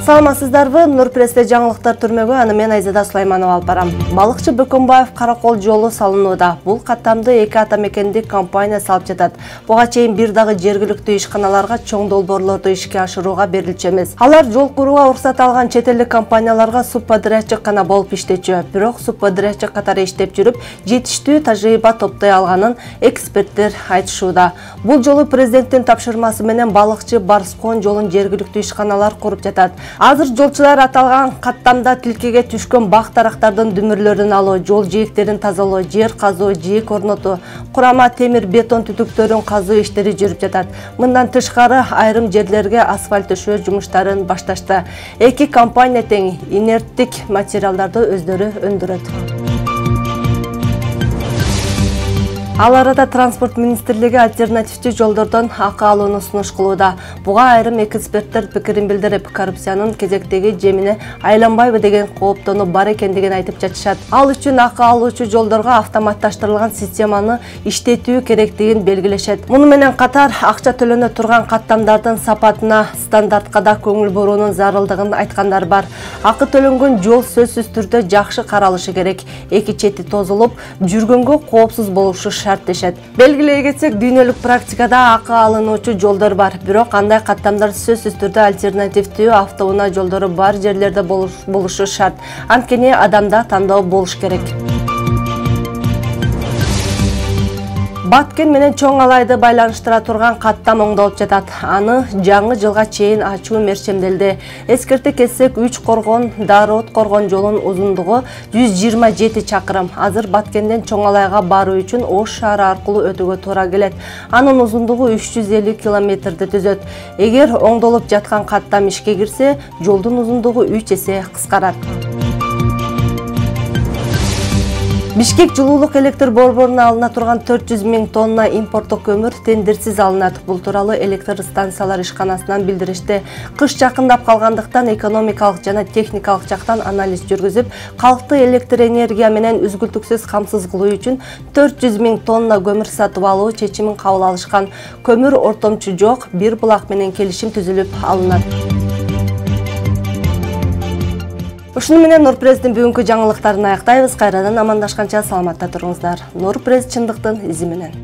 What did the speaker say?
Саламатсыздарбы, Нурпрессте жаңылыктар түрмөгө аны мен Айзада Сулайманова алып барам. Балыкчы Бөкөнбаев Каракол жолу салынууда. Бул каттамды эки ата мекендик компания салып жатат. Буга чейин бир дагы жергиликтүү ишканаларга чоң долбоорлорду ишке ашырууга берилчү эмес. Алар жол курууга уруксат алган чет элдик компанияларга субподрядчик гана болуп иштечү. Бирок субподрядчик катары иштеп жүрүп, жетиштүү тажрыйба топтой алганын эксперттер айтышууда. Бул жолу президенттин тапшырмасы менен балыкчы Барскон жолун жергиликтүү ишканалар куруп жатат. Азыр жолчулар аталган каттамда тилкеге түшкөн бак дарактардын дүмүрлөрүн алуу, жол жээктерин тазалоо, жер казуу, жээк орнотуу, курама темир бетон түтүктөрүн казуу иштери жүрүп жатат. Мындан тышкары айрым жерлерге асфальт төшөө жумуштарын башташты. Эки компания тең инерттик материалдарды өздөрү өндүрөт. Ал арада транспорт министрлиги альтернативдүү жолдордон акы алууну сунуш кылууда. Буга айрым эксперттер пикирин билдирип, коррупциянын кезектеги жемине айланбайбы деген кооптонуу бар экендигин айтып жатышат. Ал үчүн акы алуучу жолдорго автоматташтырылган системаны иштетүү керектигин белгилешет. Муну менен катар акча төлөнө турган каттамдардын сапатына, стандартка да көңүл буруунун зарылдыгын айткандар бар. Акы төлөнгөн жол сөзсүз түрдө жакшы каралышы керек. Эки чети тозулуп, жүргөнгө коопсуз болушу шарт дешет. Белгилей кетсек, дүйнөлүк практикада акы алынуучу жолдор бар. Бирок андай каттамдар сөзсүз түрдө альтернативдүү автоунаа жолдору бар жерлерде болушу шарт. Анткени адамда тандоо болуш керек. Баткен менен Чоң Алайды байланыштыра турган каттам оңдолуп жатат. Аны жаңы жылга чейин ачуу мерчемделди. Эскерте кетсек, 3 коргон Дароот коргон жолунун узундугу 127 чакырым. Азыр Баткенден Чоң Алайга баруу үчүн Ош шаары аркылуу өтүүгө туура келет. Анын узундугу 350 километрди түзөт. Эгер оңдолуп жаткан каттам ишке кирсе, жолдун узундугу 3 эсе кыскарат. Бишкек жылуулук электр борборуна алына турган 400 000 тонна импорттук көмүр тендерсиз алынат. Бул тууралуу электр станциялар ишканасынан билдиришти. Кыш жакындап калгандыктан экономикалык жана техникалык жактан анализ жүргүзүп, калкты электр энергия менен үзгүлтүксүз камсыз кылуу үчүн 400 000 тонна көмүр сатып алуу чечимин кабыл алышкан. Көмүр ортомчу жок, бир булак менен келишим түзүлүп алынат. Ушуну менен Нурпресстин бүгүнкү жаңылыктарын аяктайбыз. Кайрадан амандашканча саламатта туруңуздар. Нурпресс чындыктын изи менен.